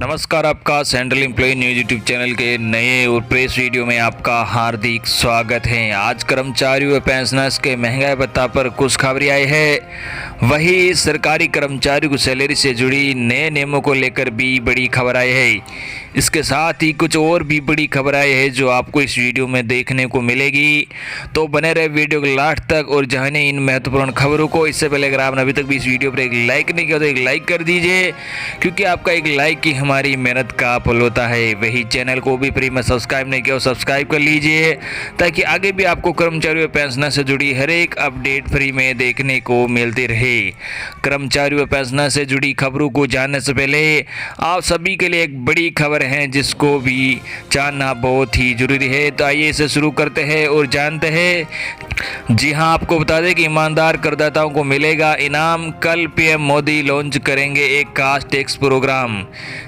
नमस्कार, आपका central employee news YouTube channel के नए और प्रेस वीडियो में आपका हार्दिक स्वागत है। आज कर्मचारियों व पेंशनर्स के महंगाई भत्ता पर कुछ खबरें आई है। वही सरकारी कर्मचारियों की सैलरी से जुड़ी नए नियमों को लेकर भी बड़ी खबर आई है। इसके साथ ही कुछ और भी बड़ी खबर आई है जो आपको इस वीडियो में देखने को मिलेगी, तो बने रहे वीडियो के लास्ट तक और जाने इन महत्वपूर्ण खबरों को। इससे पहले अगर आपने अभी तक भी इस वीडियो पर एक लाइक नहीं किया तो एक लाइक कर दीजिए, क्योंकि आपका एक लाइक ही हमारी मेहनत का फल होता है। वही चैनल को भी फ्री में सब्सक्राइब नहीं किया, सब्सक्राइब कर लीजिए ताकि आगे भी आपको कर्मचारियों व पेंशनर से जुड़ी हर एक अपडेट फ्री में देखने को मिलती रहे। कर्मचारियों व पेंशनर से जुड़ी खबरों को जानने से पहले आप सभी के लिए एक बड़ी खबर है जिसको भी जानना बहुत ही जरूरी है। तो आइए इसे शुरू करते हैं और जानते हैं। जी हां, आपको बता दें कि ईमानदार करदाताओं को मिलेगा इनाम। कल पीएम मोदी लॉन्च करेंगे एक खास टैक्स प्रोग्राम।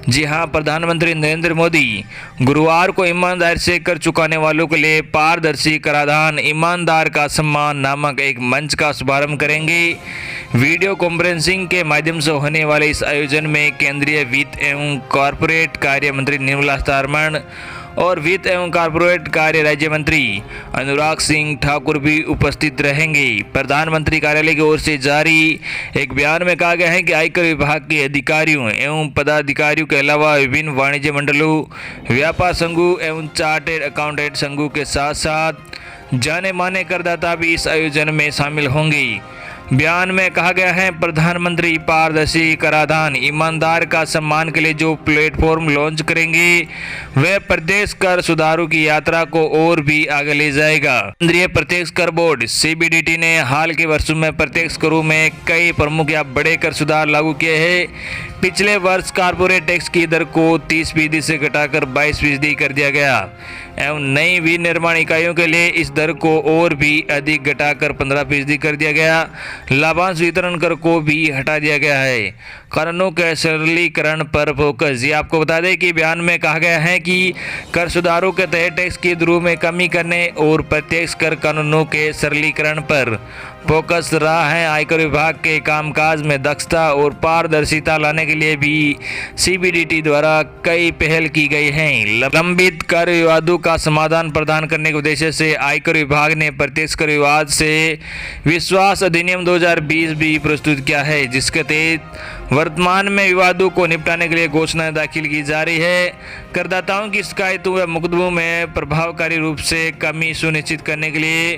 जी हां, प्रधानमंत्री नरेंद्र मोदी गुरुवार को ईमानदार से कर चुकाने वालों के लिए पारदर्शी कराधान ईमानदार का सम्मान नामक एक मंच का शुभारंभ करेंगे। वीडियो कॉन्फ्रेंसिंग के माध्यम से होने वाले इस आयोजन में केंद्रीय वित्त एवं कॉरपोरेट कार्य मंत्री निर्मला सीतारमण और वित्त एवं कॉरपोरेट कार्य राज्य मंत्री अनुराग सिंह ठाकुर भी उपस्थित रहेंगे। प्रधानमंत्री कार्यालय की ओर से जारी एक बयान में कहा गया है कि आयकर विभाग के अधिकारियों एवं पदाधिकारियों के अलावा विभिन्न वाणिज्य मंडलों, व्यापार संघों एवं चार्टेड अकाउंटेंट संघों के साथ साथ जाने माने करदाता भी इस आयोजन में शामिल होंगे। बयान में कहा गया है, प्रधानमंत्री पारदर्शी कराधान ईमानदार का सम्मान के लिए जो प्लेटफॉर्म लॉन्च करेंगे वह प्रत्यक्ष कर सुधारों की यात्रा को और भी आगे ले जाएगा। केंद्रीय प्रत्यक्ष कर बोर्ड सीबीडीटी ने हाल के वर्षों में प्रत्यक्ष करों में कई प्रमुख या बड़े कर सुधार लागू किए हैं। पिछले वर्ष कारपोरेट टैक्स की दर को 30% से घटाकर 22% कर दिया गया एवं नई विनिर्माण इकाइयों के लिए इस दर को और भी अधिक घटाकर 15% कर दिया गया। लाभांश वितरण कर को भी हटा दिया गया है। कानूनों के सरलीकरण पर फोकस। ये आपको बता दें कि बयान में कहा गया है कि कर सुधारों के तहत टैक्स की दरों में कमी करने और प्रत्यक्ष कर कानूनों के सरलीकरण पर फोकस रहा है। आयकर विभाग के कामकाज में दक्षता और पारदर्शिता लाने के लिए भी सीबीडीटी द्वारा कई पहल की गई हैं। लंबित कर विवादों का समाधान प्रदान करने के उद्देश्य से आयकर विभाग ने प्रत्यक्ष कर विवाद से विश्वास अधिनियम 2020 भी प्रस्तुत किया है, जिसके तहत वर्तमान में विवादों को निपटाने के लिए घोषणाएं दाखिल की जा रही है। करदाताओं की शिकायतों व मुकदमों में प्रभावकारी रूप से कमी सुनिश्चित करने के लिए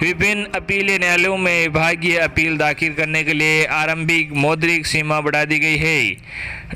विभिन्न अपीलीय न्यायालयों में विभागीय अपील दाखिल करने के लिए आरंभिक मौद्रिक सीमा बढ़ा दी गई है।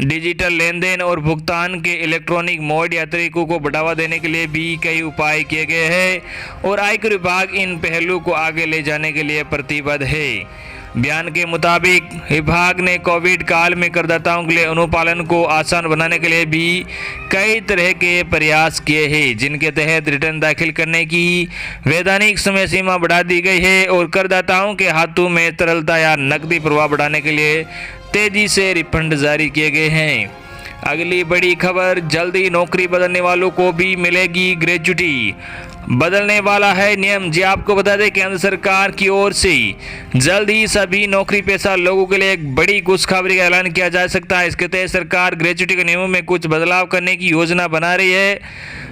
डिजिटल लेन देन और भुगतान के इलेक्ट्रॉनिक मोड या तरीकों को बढ़ावा देने के लिए भी कई उपाय किए गए हैं और आयकर विभाग इन पहलुओं को आगे ले जाने के लिए प्रतिबद्ध है। बयान के मुताबिक विभाग ने कोविड काल में करदाताओं के लिए अनुपालन को आसान बनाने के लिए भी कई तरह के प्रयास किए हैं, जिनके तहत रिटर्न दाखिल करने की वैधानिक समय सीमा बढ़ा दी गई है और करदाताओं के हाथों में तरलता या नकदी प्रवाह बढ़ाने के लिए तेजी से रिफंड जारी किए गए हैं। अगली बड़ी खबर, जल्दी नौकरी बदलने वालों को भी मिलेगी ग्रेच्युटी। बदलने वाला है नियम। जी आपको बता दें, केंद्र सरकार की ओर से जल्द ही सभी नौकरी पेशा लोगों के लिए एक बड़ी खुशखबरी का ऐलान किया जा सकता है। इसके तहत सरकार ग्रेच्युटी के नियमों में कुछ बदलाव करने की योजना बना रही है।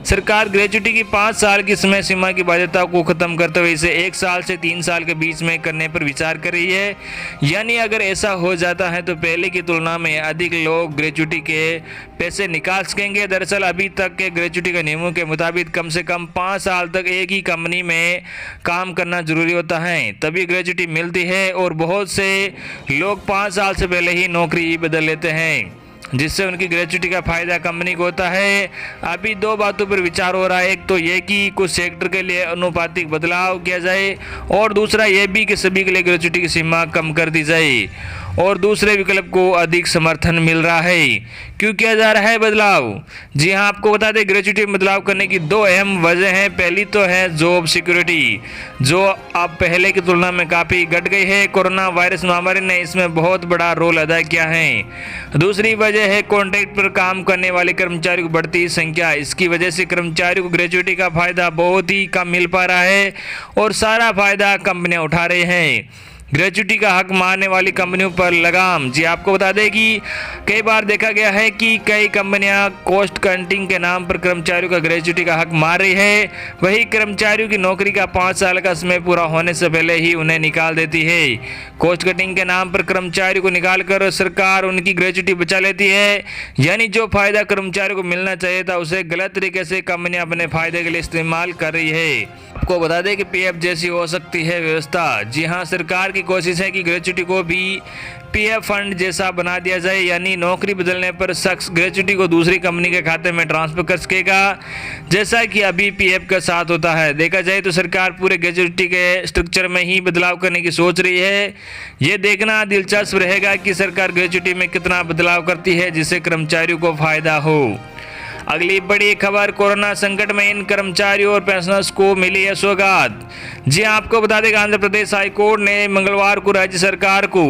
सरकार ग्रेच्युटी की 5 साल की समय सीमा की बाध्यता को खत्म करते हुए इसे 1 साल से 3 साल के बीच में करने पर विचार कर रही है। यानी अगर ऐसा हो जाता है तो पहले की तुलना में अधिक लोग ग्रेच्युटी के पैसे निकाल सकेंगे। दरअसल अभी तक के ग्रेच्युटी के नियमों के मुताबिक कम से कम 5 साल तक एक ही कंपनी में काम करना जरूरी होता है, तभी ग्रेच्युटी मिलती है और बहुत से लोग 5 साल से पहले ही नौकरी बदल लेते हैं, जिससे उनकी ग्रेच्युटी का फायदा कंपनी को होता है। अभी 2 बातों पर विचार हो रहा है। एक तो ये कि कुछ सेक्टर के लिए अनुपातिक बदलाव किया जाए और दूसरा ये भी कि सभी के लिए ग्रेच्युटी की सीमा कम कर दी जाए। और दूसरे विकल्प को अधिक समर्थन मिल रहा है। क्यों किया जा रहा है बदलाव? जी हाँ, आपको बता दें ग्रेच्युटी में बदलाव करने की 2 अहम वजह हैं। पहली तो है जॉब सिक्योरिटी, जो अब पहले की तुलना में काफ़ी घट गई है। कोरोना वायरस महामारी ने इसमें बहुत बड़ा रोल अदा किया है। दूसरी वजह है कॉन्ट्रैक्ट पर काम करने वाले कर्मचारियों की बढ़ती संख्या। इसकी वजह से कर्मचारियों को ग्रेच्युटी का फायदा बहुत ही कम मिल पा रहा है और सारा फायदा कंपनियां उठा रहे हैं। ग्रेच्युटी का हक मारने वाली कंपनियों पर लगाम। जी आपको बता दें कि कई बार देखा गया है कि कई कंपनियां कॉस्ट कटिंग के नाम पर कर्मचारियों का ग्रेच्युटी का हक मार रही है, वही कर्मचारियों की नौकरी का 5 साल का समय पूरा होने से पहले ही उन्हें निकाल देती है। कॉस्ट कटिंग के नाम पर कर्मचारियों को निकालकर सरकार उनकी ग्रेच्युटी बचा लेती है, यानी जो फायदा कर्मचारियों को मिलना चाहिए था उसे गलत तरीके से कंपनियां अपने फायदे के लिए इस्तेमाल कर रही है। आपको बता दें कि पीएफ जैसी हो सकती है व्यवस्था। जी हां, सरकार की कोशिश है कि ग्रेच्युटी को भी पीएफ फंड जैसा बना दिया जाए, यानी नौकरी बदलने पर शख्स ग्रेच्युटी को दूसरी कंपनी के खाते में ट्रांसफर कर सकेगा, जैसा कि अभी पीएफ के साथ होता है। देखा जाए तो सरकार पूरे ग्रेच्युटी के स्ट्रक्चर में ही बदलाव करने की सोच रही है। ये देखना दिलचस्प रहेगा कि सरकार ग्रेच्युटी में कितना बदलाव करती है जिससे कर्मचारियों को फायदा हो। अगली बड़ी खबर, कोरोना संकट में इन कर्मचारियों और पेंशनर्स को मिली है सौगात। जी आपको बता दें, आंध्र प्रदेश हाईकोर्ट ने मंगलवार को राज्य सरकार को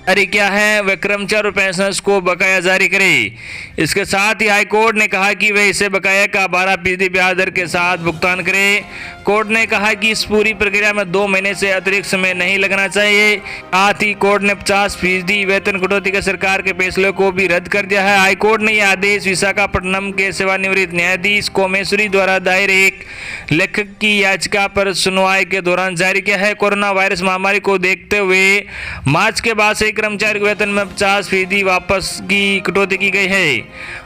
जारी किया है वे कर्मचारी और पेंशनर्स को बकाया जारी करे। इसके साथ ही हाईकोर्ट ने कहा कि वे इसे बकाया का 12% ब्याज दर के साथ भुगतान करें। कोर्ट ने कहा कि इस पूरी प्रक्रिया में 2 महीने से अतिरिक्त समय नहीं लगना चाहिए। साथ ही कोर्ट ने 50% वेतन कटौती के सरकार के फैसले को भी रद्द कर दिया है। हाईकोर्ट ने यह आदेश विशाखापट्टनम के सेवानिवृत्त न्यायाधीश कोमेश्वरी द्वारा दायर एक लेखक की याचिका पर सुनवाई के दौरान जारी किया है। कोरोना वायरस महामारी को देखते हुए मार्च के बाद से कर्मचारी के वेतन में 50% वापस की कटौती की गई है।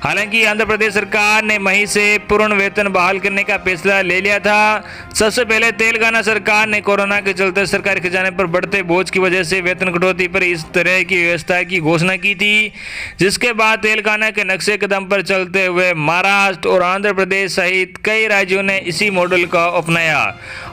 हालांकि आंध्र प्रदेश सरकार ने मई से पूर्ण वेतन बहाल करने का फैसला ले लिया था। सबसे पहले तेलंगाना सरकार ने कोरोना के चलते सरकारी खजाने पर बढ़ते बोझ की वजह से वेतन कटौती पर इस तरह की व्यवस्था की घोषणा की थी, जिसके बाद तेलंगाना के नक्शे कदम पर चलते हुए महाराष्ट्र और आंध्र प्रदेश सहित कई राज्यों ने इसी मॉडल का अपनाया।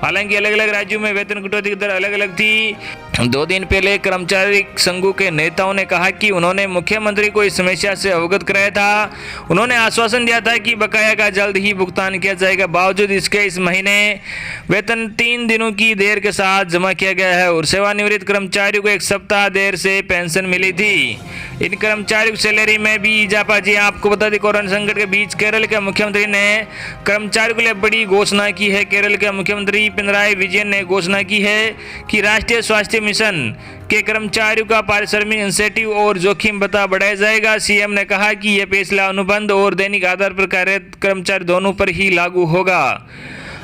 हालांकि अलग अलग राज्यों में वेतन कटौती की दर अलग अलग थी। 2 दिन पहले कर्मचारी संघों के नेताओं ने कहा कि उन्होंने मुख्यमंत्री को इस समस्या से अवगत कराया था। उन्होंने आश्वासन दिया था कि बकाया का जल्द ही भुगतान किया जाएगा। बावजूद इसके इस महीने वेतन 3 दिनों की देर के साथ जमा किया गया है और सेवानिवृत्त कर्मचारियों को 1 सप्ताह देर से पेंशन मिली थी। इन कर्मचारियों की सैलरी में भी इजाफा। जी आपको बता दें, कोरोना संकट के बीच केरल के मुख्यमंत्री ने कर्मचारियों के लिए बड़ी घोषणा की है। केरल के मुख्यमंत्री पिनराई विजयन ने घोषणा की है कि राष्ट्रीय स्वास्थ्य मिशन के कर्मचारियों का पारिश्रमिक इंसेंटिव और जोखिम भत्ता बढ़ाया जाएगा। सीएम ने कहा कि यह फैसला अनुबंध और दैनिक आधार पर कार्यरत कर्मचारी दोनों पर ही लागू होगा।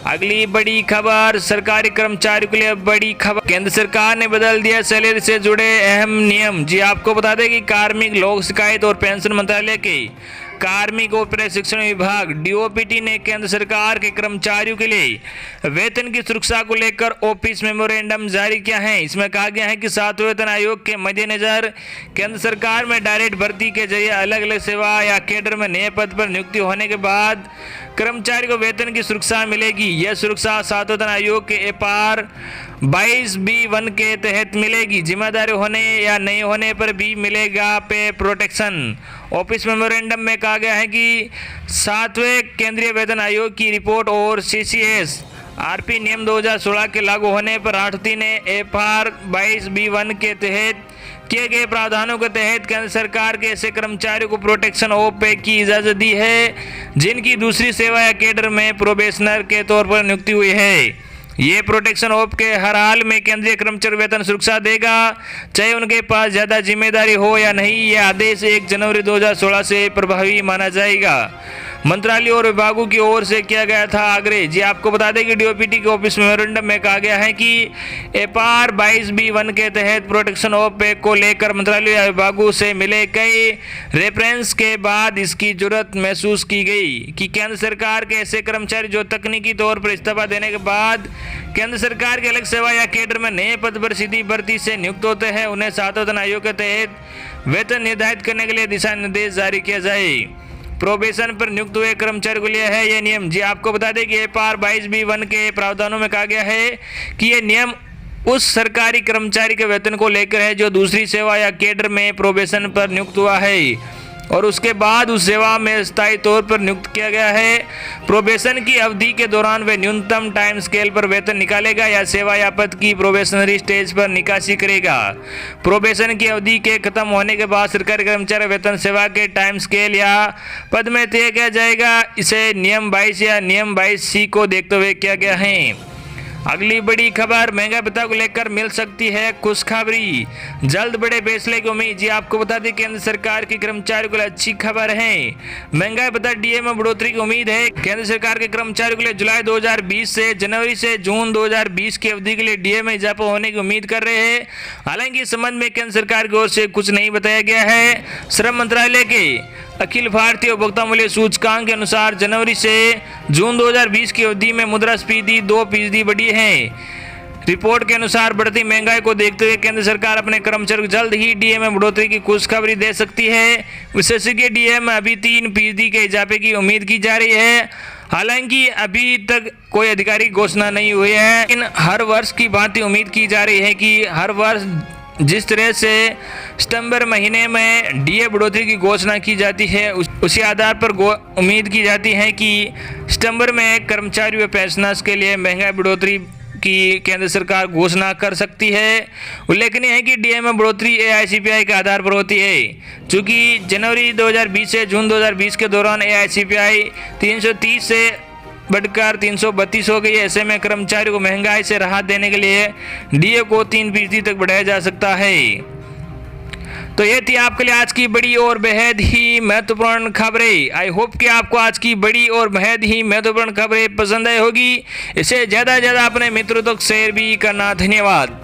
अगली बड़ी खबर, सरकारी कर्मचारियों के लिए बड़ी खबर, केंद्र सरकार ने बदल दिया सैलरी से जुड़े अहम नियम। जी आपको बता दें कि कार्मिक लोक शिकायत और पेंशन मंत्रालय के कार्मिक और प्रशिक्षण विभाग डीओपीटी ने केंद्र सरकार के कर्मचारियों के लिए वेतन की सुरक्षा को लेकर ऑफिस मेमोरेंडम जारी किया है। इसमें कहा गया है कि 7वें वेतन आयोग के मद्देनजर केंद्र सरकार में डायरेक्ट भर्ती के जरिए अलग अलग सेवा या कैडर में नए पद पर नियुक्ति होने के बाद कर्मचारी को वेतन की सुरक्षा मिलेगी। यह सुरक्षा 7वें वेतन आयोग के एपार 22B1 के तहत मिलेगी। जिम्मेदारी होने या नहीं होने पर भी मिलेगा पे प्रोटेक्शन। ऑफिस मेमोरेंडम में कहा गया है कि 7वें केंद्रीय वेतन आयोग की रिपोर्ट और सीसीएस आरपी नियम 2016 के लागू होने पर राष्ट्रपति ने एफआर 22B1 के तहत किए गए प्रावधानों के तहत केंद्र सरकार के ऐसे कर्मचारियों को प्रोटेक्शन ऑफ पे की इजाजत दी है जिनकी दूसरी सेवा या कैडर में प्रोबेशनर के तौर पर नियुक्ति हुई है। ये प्रोटेक्शन ऑफ के हर हाल में केंद्रीय कर्मचारी वेतन सुरक्षा देगा, चाहे उनके पास ज़्यादा जिम्मेदारी हो या नहीं। यह आदेश 1 जनवरी 2016 से प्रभावी माना जाएगा। मंत्रालय और विभागों की ओर से किया गया था आग्रह। जी आपको बता दें कि डीओपीटी के ऑफिस मेमोरेंडम में कहा गया है कि एपार 22B1 के तहत प्रोटेक्शन ऑफ पे को लेकर मंत्रालय या विभागों से मिले कई रेफरेंस के बाद इसकी जरूरत महसूस की गई कि केंद्र सरकार के ऐसे कर्मचारी जो तकनीकी तौर पर इस्तीफा देने के बाद केंद्र सरकार के अलग सेवा या कैडर में नए पद पर सीधी भर्ती से नियुक्त होते हैं, उन्हें 7वें वेतन आयोग के तहत वेतन निर्धारित करने के लिए दिशा निर्देश जारी किया जाए। प्रोबेशन पर नियुक्त हुए कर्मचारियों के लिए है यह नियम। जी आपको बता दें कि एपार 22B1 के प्रावधानों में कहा गया है कि यह नियम उस सरकारी कर्मचारी के वेतन को लेकर है जो दूसरी सेवा या कैडर में प्रोबेशन पर नियुक्त हुआ है और उसके बाद उस सेवा में स्थायी तौर पर नियुक्त किया गया है। प्रोबेशन की अवधि के दौरान वे न्यूनतम टाइम स्केल पर वेतन निकालेगा या सेवा या पद की प्रोबेशनरी स्टेज पर निकासी करेगा। प्रोबेशन की अवधि के खत्म होने के बाद सरकारी कर्मचारी वेतन सेवा के टाइम स्केल या पद में तय किया जाएगा। इसे नियम 22 या नियम 22C को देखते हुए किया गया है। अगली बड़ी खबर, महंगाई भत्ता को लेकर मिल सकती है खुशखबरी, जल्द बड़े फैसले की उम्मीद। जी आपको बता दें केंद्र सरकार के कर्मचारियों के लिए अच्छी खबर है। महंगाई भत्ता डीए में बढ़ोतरी की उम्मीद है। केंद्र सरकार के कर्मचारियों के लिए जुलाई 2020 से जनवरी से जून 2020 की अवधि के लिए डीए में इजाफा होने की उम्मीद कर रहे हैं। हालांकि इस संबंध में केंद्र सरकार की ओर से कुछ नहीं बताया गया है। श्रम मंत्रालय के अखिल भारतीय उपभोक्ता मूल्य सूचकांक के अनुसार जनवरी से जून 2020 की अवधि में मुद्रास्फीति 2% बढ़ी है। रिपोर्ट के अनुसार बढ़ती महंगाई को देखते हुए केंद्र सरकार अपने कर्मचारियों को जल्द ही डीए में बढ़ोतरी की खुशखबरी दे सकती है। विशेषज्ञ डीए में अभी 3% के इजाफे की उम्मीद की जा रही है। हालांकि अभी तक कोई आधिकारिक घोषणा नहीं हुई है, लेकिन हर वर्ष की भांति उम्मीद की जा रही है कि हर वर्ष जिस तरह से सितंबर महीने में डीए बढ़ोतरी की घोषणा की जाती है, उसी आधार पर उम्मीद की जाती है कि सितंबर में कर्मचारी व पेंशनर्स के लिए महंगाई बढ़ोतरी की केंद्र सरकार घोषणा कर सकती है। उल्लेखनीय है कि डीए में बढ़ोतरी एआईसीपीआई के आधार पर होती है। चूँकि जनवरी 2020 से जून 2020 के दौरान एआईसीपीआई 330 से बढ़कर 332 हो गई। ऐसे में कर्मचारियों को महंगाई से राहत देने के लिए डीए को 3% तक बढ़ाया जा सकता है। तो ये थी आपके लिए आज की बड़ी और बेहद ही महत्वपूर्ण खबरें। आई होप कि आपको आज की बड़ी और बेहद ही महत्वपूर्ण खबरें पसंद आई होगी। इसे ज़्यादा से ज़्यादा अपने मित्रों तक शेयर भी करना। धन्यवाद।